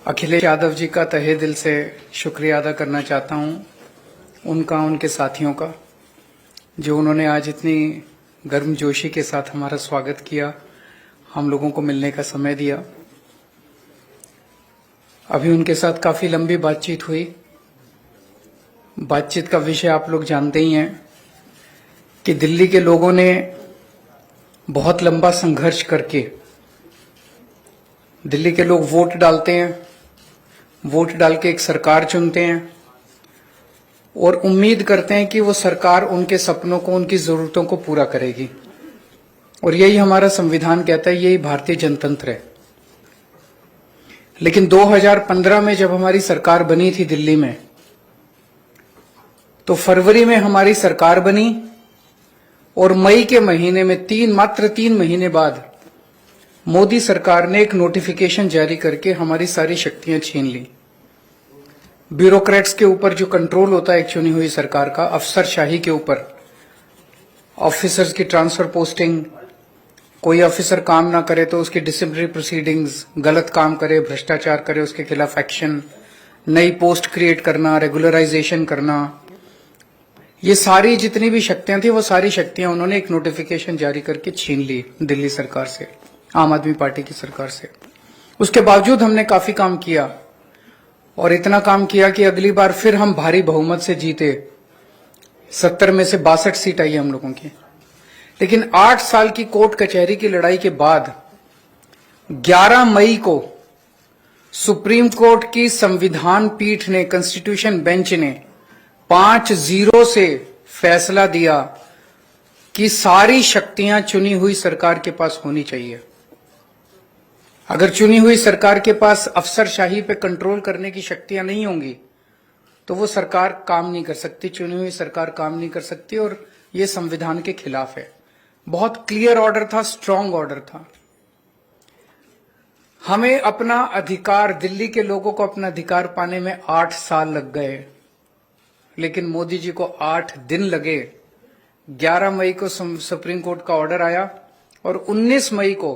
अखिलेश यादव जी का तहे दिल से शुक्रिया अदा करना चाहता हूं, उनका, उनके साथियों का, जो उन्होंने आज इतनी गर्मजोशी के साथ हमारा स्वागत किया, हम लोगों को मिलने का समय दिया। अभी उनके साथ काफी लंबी बातचीत हुई। बातचीत का विषय आप लोग जानते ही हैं कि दिल्ली के लोगों ने बहुत लंबा संघर्ष करके, दिल्ली के लोग वोट डालते हैं, वोट डाल के एक सरकार चुनते हैं और उम्मीद करते हैं कि वो सरकार उनके सपनों को, उनकी जरूरतों को पूरा करेगी। और यही हमारा संविधान कहता है, यही भारतीय जनतंत्र है। लेकिन 2015 में जब हमारी सरकार बनी थी दिल्ली में, तो फरवरी में हमारी सरकार बनी और मई के महीने में मात्र 3 महीने बाद मोदी सरकार ने एक नोटिफिकेशन जारी करके हमारी सारी शक्तियां छीन ली। ब्यूरोक्रेट्स के ऊपर जो कंट्रोल होता है एक चुनी हुई सरकार का, अफसरशाही के ऊपर, ऑफिसर्स की ट्रांसफर पोस्टिंग, कोई ऑफिसर काम ना करे तो उसकी डिसिप्लिनरी प्रोसीडिंग्स, गलत काम करे, भ्रष्टाचार करे, उसके खिलाफ एक्शन, नई पोस्ट क्रिएट करना, रेगुलराइजेशन करना, ये सारी जितनी भी शक्तियां थी वो सारी शक्तियां उन्होंने एक नोटिफिकेशन जारी करके छीन ली दिल्ली सरकार से, आम आदमी पार्टी की सरकार से। उसके बावजूद हमने काफी काम किया और इतना काम किया कि अगली बार फिर हम भारी बहुमत से जीते। 70 में से 62 सीट आई हम लोगों की। लेकिन 8 साल की कोर्ट कचहरी की लड़ाई के बाद 11 मई को सुप्रीम कोर्ट की संविधान पीठ ने, कॉन्स्टिट्यूशन बेंच ने 5-0 से फैसला दिया कि सारी शक्तियां चुनी हुई सरकार के पास होनी चाहिए। अगर चुनी हुई सरकार के पास अफसरशाही पे कंट्रोल करने की शक्तियां नहीं होंगी तो वो सरकार काम नहीं कर सकती, चुनी हुई सरकार काम नहीं कर सकती, और ये संविधान के खिलाफ है। बहुत क्लियर ऑर्डर था, स्ट्रांग ऑर्डर था। हमें अपना अधिकार, दिल्ली के लोगों को अपना अधिकार पाने में 8 साल लग गए, लेकिन मोदी जी को 8 दिन लगे। 11 मई को सुप्रीम कोर्ट का ऑर्डर आया और 19 मई को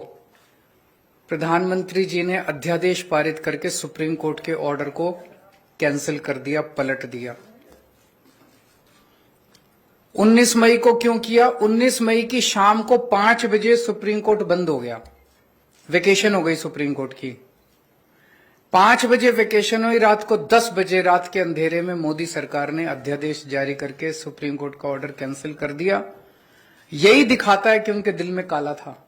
प्रधानमंत्री जी ने अध्यादेश पारित करके सुप्रीम कोर्ट के ऑर्डर को कैंसिल कर दिया, पलट दिया। 19 मई को क्यों किया? 19 मई की शाम को 5 बजे सुप्रीम कोर्ट बंद हो गया, वेकेशन हो गई सुप्रीम कोर्ट की। 5 बजे वेकेशन हुई, रात को 10 बजे रात के अंधेरे में मोदी सरकार ने अध्यादेश जारी करके सुप्रीम कोर्ट का ऑर्डर कैंसिल कर दिया। यही दिखाता है कि उनके दिल में काला था।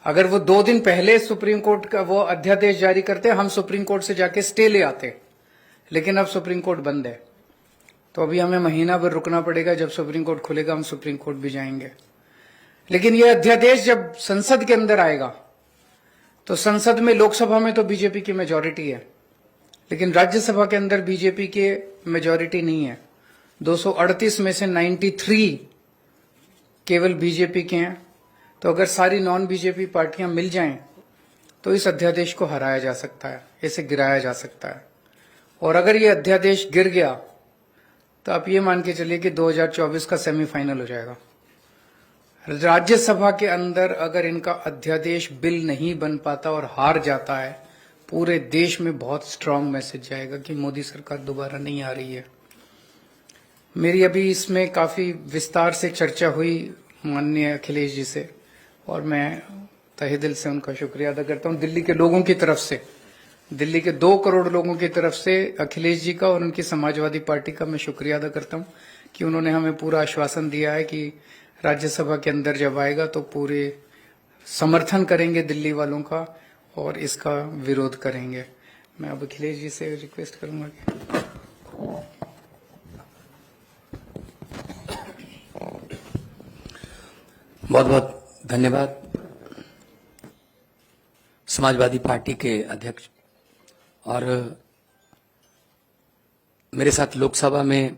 अगर वो 2 दिन पहले सुप्रीम कोर्ट का वो अध्यादेश जारी करते, हम सुप्रीम कोर्ट से जाके स्टे ले आते। लेकिन अब सुप्रीम कोर्ट बंद है, तो अभी हमें महीना भर रुकना पड़ेगा। जब सुप्रीम कोर्ट खुलेगा हम सुप्रीम कोर्ट भी जाएंगे। लेकिन ये अध्यादेश जब संसद के अंदर आएगा, तो संसद में, लोकसभा में तो बीजेपी की मेजॉरिटी है, लेकिन राज्यसभा के अंदर बीजेपी के मेजॉरिटी नहीं है। 238 में से 93 केवल बीजेपी के हैं। तो अगर सारी नॉन बीजेपी पार्टियां मिल जाएं तो इस अध्यादेश को हराया जा सकता है, इसे गिराया जा सकता है। और अगर ये अध्यादेश गिर गया तो आप ये मान के चलिए कि 2024 का सेमीफाइनल हो जाएगा। राज्यसभा के अंदर अगर इनका अध्यादेश बिल नहीं बन पाता और हार जाता है, पूरे देश में बहुत स्ट्रांग मैसेज जाएगा कि मोदी सरकार दोबारा नहीं आ रही है। मेरी अभी इसमें काफी विस्तार से चर्चा हुई माननीय अखिलेश जी से, और मैं तहे दिल से उनका शुक्रिया अदा करता हूं। दिल्ली के लोगों की तरफ से, दिल्ली के 2 करोड़ लोगों की तरफ से अखिलेश जी का और उनकी समाजवादी पार्टी का मैं शुक्रिया अदा करता हूं कि उन्होंने हमें पूरा आश्वासन दिया है कि राज्यसभा के अंदर जब आएगा तो पूरे समर्थन करेंगे दिल्ली वालों का और इसका विरोध करेंगे। मैं अब अखिलेश जी से रिक्वेस्ट करूंगा कि बहुत बहुत धन्यवाद। समाजवादी पार्टी के अध्यक्ष और मेरे साथ लोकसभा में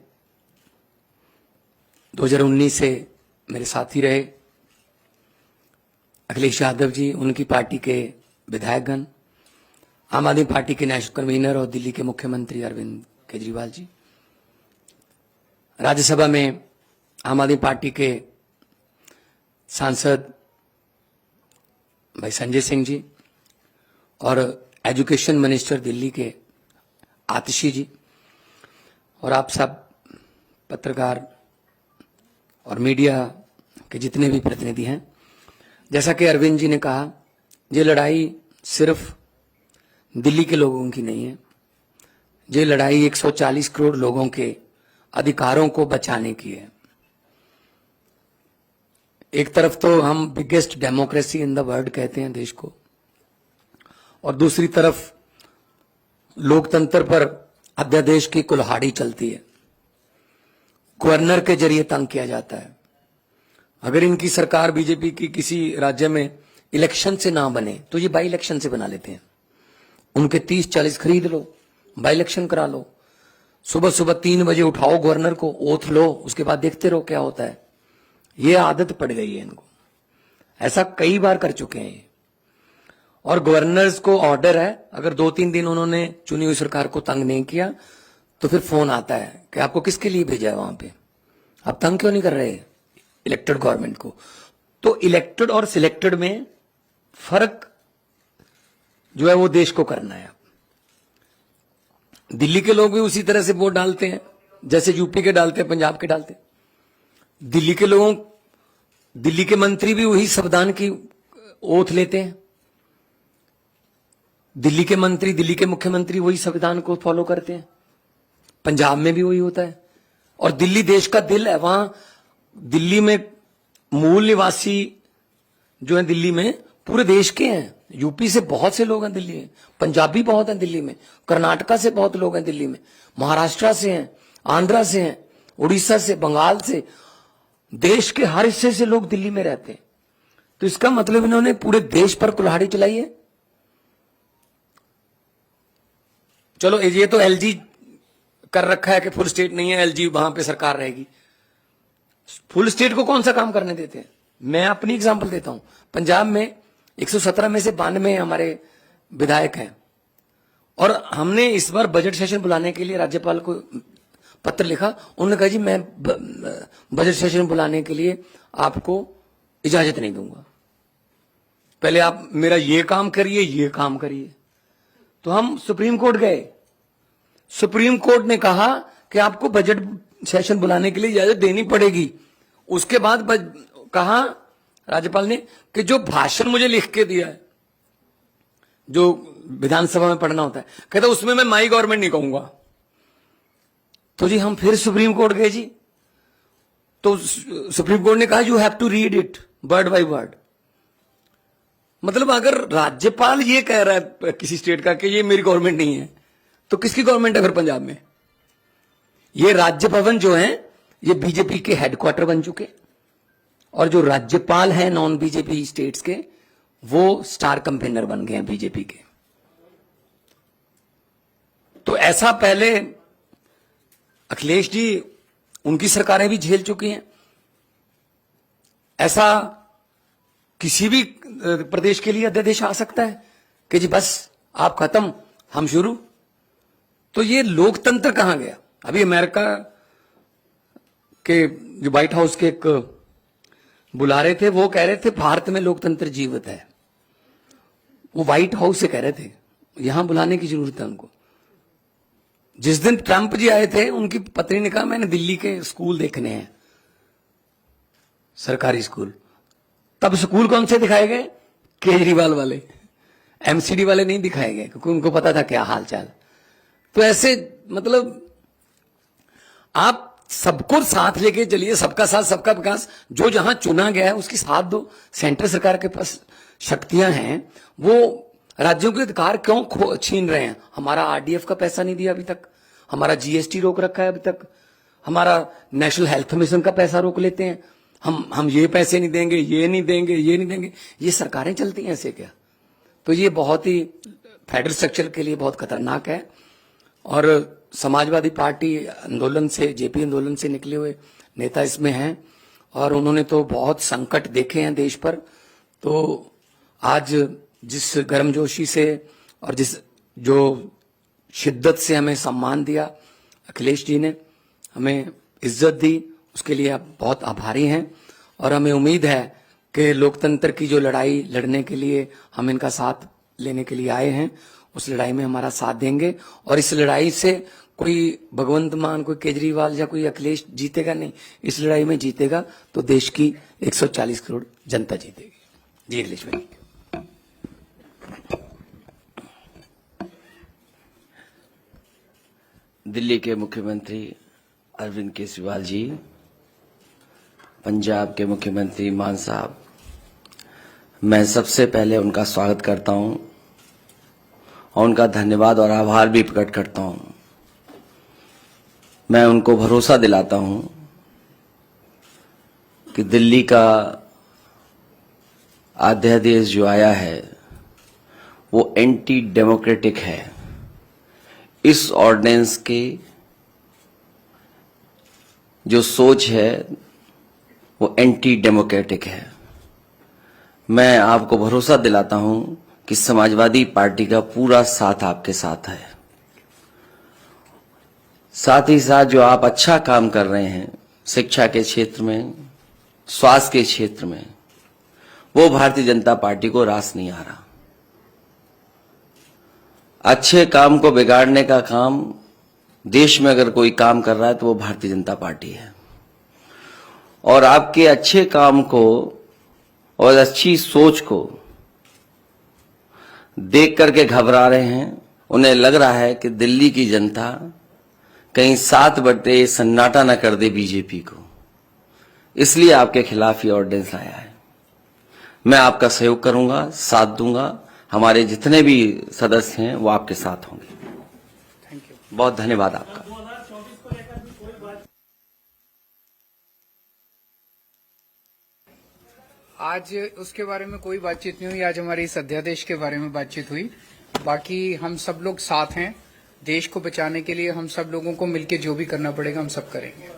2019 से मेरे साथी रहे अखिलेश यादव जी, उनकी पार्टी के विधायकगण, आम आदमी पार्टी के नेशनल कन्वीनर और दिल्ली के मुख्यमंत्री अरविंद केजरीवाल जी, राज्यसभा में आम आदमी पार्टी के सांसद भाई संजय सिंह जी और एजुकेशन मिनिस्टर दिल्ली के आतिशी जी और आप सब पत्रकार और मीडिया के जितने भी प्रतिनिधि हैं, जैसा कि अरविंद जी ने कहा, ये लड़ाई सिर्फ दिल्ली के लोगों की नहीं है, ये लड़ाई 140 करोड़ लोगों के अधिकारों को बचाने की है। एक तरफ तो हम biggest democracy in the world कहते हैं देश को, और दूसरी तरफ लोकतंत्र पर अध्यादेश की कुल्हाड़ी चलती है, गवर्नर के जरिए तंग किया जाता है। अगर इनकी सरकार बीजेपी की किसी राज्य में इलेक्शन से ना बने तो ये बाई इलेक्शन से बना लेते हैं। उनके 30-40 खरीद लो, बाई इलेक्शन करा लो, सुबह सुबह 3 बजे उठाओ गवर्नर को, ओथ लो, उसके बाद देखते रहो क्या होता है। ये आदत पड़ गई है इनको, ऐसा कई बार कर चुके हैं। और गवर्नर्स को ऑर्डर है, अगर 2-3 दिन उन्होंने चुनी हुई सरकार को तंग नहीं किया तो फिर फोन आता है कि आपको किसके लिए भेजा है वहां पे, आप तंग क्यों नहीं कर रहे इलेक्टेड गवर्नमेंट को। तो इलेक्टेड और सिलेक्टेड में फर्क जो है वो देश को करना है। दिल्ली के लोग भी उसी तरह से वोट डालते हैं जैसे यूपी के डालते हैं, पंजाब के डालते हैं। दिल्ली के लोगों, दिल्ली के मंत्री भी वही संविधान की ओथ लेते हैं। दिल्ली के मंत्री, दिल्ली के मुख्यमंत्री वही संविधान को फॉलो करते हैं। पंजाब में भी वही होता है। और दिल्ली देश का दिल है, वहां दिल्ली में मूल निवासी जो है दिल्ली में पूरे देश के हैं। यूपी से बहुत से लोग हैं दिल्ली में, पंजाबी बहुत हैं दिल्ली में, कर्नाटका से बहुत लोग हैं दिल्ली में, महाराष्ट्र से हैं, आंध्रा से हैं, उड़ीसा से, बंगाल से, देश के हर हिस्से से लोग दिल्ली में रहते हैं। तो इसका मतलब इन्होंने पूरे देश पर कुल्हाड़ी चलाई है। चलो ये तो एलजी कर रखा है कि फुल स्टेट नहीं है, एलजी वहां पे सरकार रहेगी। फुल स्टेट को कौन सा काम करने देते हैं। मैं अपनी एग्जांपल देता हूं, पंजाब में 117 में से 92 हमारे विधायक हैं, और हमने इस बार बजट सेशन बुलाने के लिए राज्यपाल को पत्र लिखा। उन्होंने कहा जी मैं बजट सेशन बुलाने के लिए आपको इजाजत नहीं दूंगा, पहले आप मेरा ये काम करिए, ये काम करिए। तो हम सुप्रीम कोर्ट गए, सुप्रीम कोर्ट ने कहा कि आपको बजट सेशन बुलाने के लिए इजाजत देनी पड़ेगी। उसके बाद कहा राज्यपाल ने कि जो भाषण मुझे लिख के दिया है, जो विधानसभा में पढ़ना होता है, कहता उसमें मैं माई गवर्नमेंट नहीं कहूंगा। तो जी हम फिर सुप्रीम कोर्ट गए जी, तो सुप्रीम कोर्ट ने कहा you have to read it word by word. मतलब अगर राज्यपाल ये कह रहा है किसी स्टेट का कि ये मेरी गवर्नमेंट नहीं है, तो किसकी गवर्नमेंट है फिर पंजाब में। ये राज्य भवन जो है ये बीजेपी के हेडक्वार्टर बन चुके, और जो राज्यपाल हैं नॉन बीजेपी स्टेट्स के वो स्टार कैंपेनर बन गए हैं बीजेपी के। तो ऐसा पहले अखिलेश जी, उनकी सरकारें भी झेल चुकी हैं। ऐसा किसी भी प्रदेश के लिए अध्यादेश आ सकता है कि जी बस आप खत्म, हम शुरू। तो ये लोकतंत्र कहां गया। अभी अमेरिका के जो व्हाइट हाउस के एक बुला रहे थे, वो कह रहे थे भारत में लोकतंत्र जीवित है। वो व्हाइट हाउस से कह रहे थे, यहां बुलाने की जरूरत है उनको। जिस दिन ट्रंप जी आए थे, उनकी पत्नी ने कहा मैंने दिल्ली के स्कूल देखने हैं, सरकारी स्कूल। तब स्कूल कौन से दिखाए गए, केजरीवाल वाले, एमसीडी वाले नहीं दिखाए गए, क्योंकि उनको पता था क्या हालचाल। तो ऐसे मतलब आप सबको साथ लेके चलिए, सबका साथ सबका विकास। जो जहां चुना गया है उसकी साथ दो। सेंट्रल सरकार के पास शक्तियां हैं, वो राज्यों के अधिकार क्यों छीन रहे हैं। हमारा आरडीएफ का पैसा नहीं दिया अभी तक, हमारा जीएसटी रोक रखा है अभी तक, हमारा नेशनल हेल्थ मिशन का पैसा रोक लेते हैं। हम ये पैसे नहीं देंगे, ये नहीं देंगे, ये नहीं देंगे। ये सरकारें चलती हैं ऐसे क्या। तो ये बहुत ही फेडरल स्ट्रक्चर के लिए बहुत खतरनाक है। और समाजवादी पार्टी आंदोलन से, जेपी आंदोलन से निकले हुए नेता इसमें हैं, और उन्होंने तो बहुत संकट देखे हैं देश पर। तो आज जिस गर्मजोशी से और जिस जो शिद्दत से हमें सम्मान दिया अखिलेश जी ने, हमें इज्जत दी, उसके लिए आप बहुत आभारी हैं। और हमें उम्मीद है कि लोकतंत्र की जो लड़ाई लड़ने के लिए हम इनका साथ लेने के लिए आए हैं, उस लड़ाई में हमारा साथ देंगे। और इस लड़ाई से कोई भगवंत मान, कोई केजरीवाल या कोई अखिलेश जीतेगा नहीं। इस लड़ाई में जीतेगा तो देश की 140 करोड़ जनता जीतेगी। जी अखिलेश भाई। दिल्ली के मुख्यमंत्री अरविंद केजरीवाल जी, पंजाब के मुख्यमंत्री मान साहब, मैं सबसे पहले उनका स्वागत करता हूं और उनका धन्यवाद और आभार भी प्रकट करता हूं। मैं उनको भरोसा दिलाता हूं कि दिल्ली का अध्यादेश जो आया है वो एंटी डेमोक्रेटिक है। इस ऑर्डिनेंस की जो सोच है वो एंटी डेमोक्रेटिक है। मैं आपको भरोसा दिलाता हूं कि समाजवादी पार्टी का पूरा साथ आपके साथ है। साथ ही साथ जो आप अच्छा काम कर रहे हैं शिक्षा के क्षेत्र में, स्वास्थ्य के क्षेत्र में, वो भारतीय जनता पार्टी को रास नहीं आ रहा। अच्छे काम को बिगाड़ने का काम देश में अगर कोई काम कर रहा है तो वो भारतीय जनता पार्टी है। और आपके अच्छे काम को और अच्छी सोच को देख करके घबरा रहे हैं। उन्हें लग रहा है कि दिल्ली की जनता कहीं साथ बटे सन्नाटा न कर दे बीजेपी को, इसलिए आपके खिलाफ ये ऑर्डिनेंस आया है। मैं आपका सहयोग करूंगा, साथ दूंगा। हमारे जितने भी सदस्य हैं वो आपके साथ होंगे। Thank you. बहुत धन्यवाद आपका। आज उसके बारे में कोई बातचीत नहीं हुई। आज हमारी इस अध्यादेश के बारे में बातचीत हुई। बाकी हम सब लोग साथ हैं। देश को बचाने के लिए हम सब लोगों को मिलकर जो भी करना पड़ेगा हम सब करेंगे।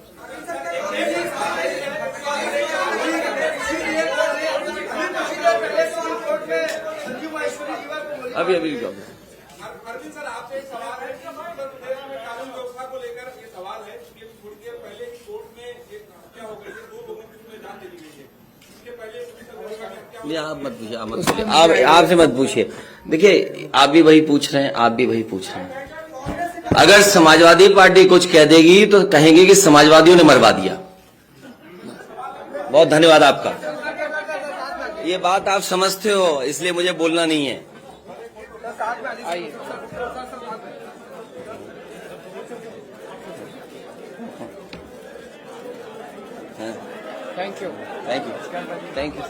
अभी अरविंद सर, आपसे एक सवाल है। कानून व्यवस्था को लेकर ये सवाल है कि थोड़ी देर पहले ही कोर्ट में एक हत्या हो गई है, 2 लोगों की उसमें जान दे दी गई है। इसके पहले आप मत पूछिए, आप आपसे मत पूछिए। देखिए, आप भी वही पूछ रहे हैं, आप भी वही पूछ रहे हैं। अगर समाजवादी पार्टी कुछ कह देगी तो कहेंगे कि समाजवादियों ने मरवा दिया। बहुत धन्यवाद आपका। ये बात आप समझते हो, इसलिए मुझे बोलना नहीं है। आइए। Thank you. Thank you, thank you.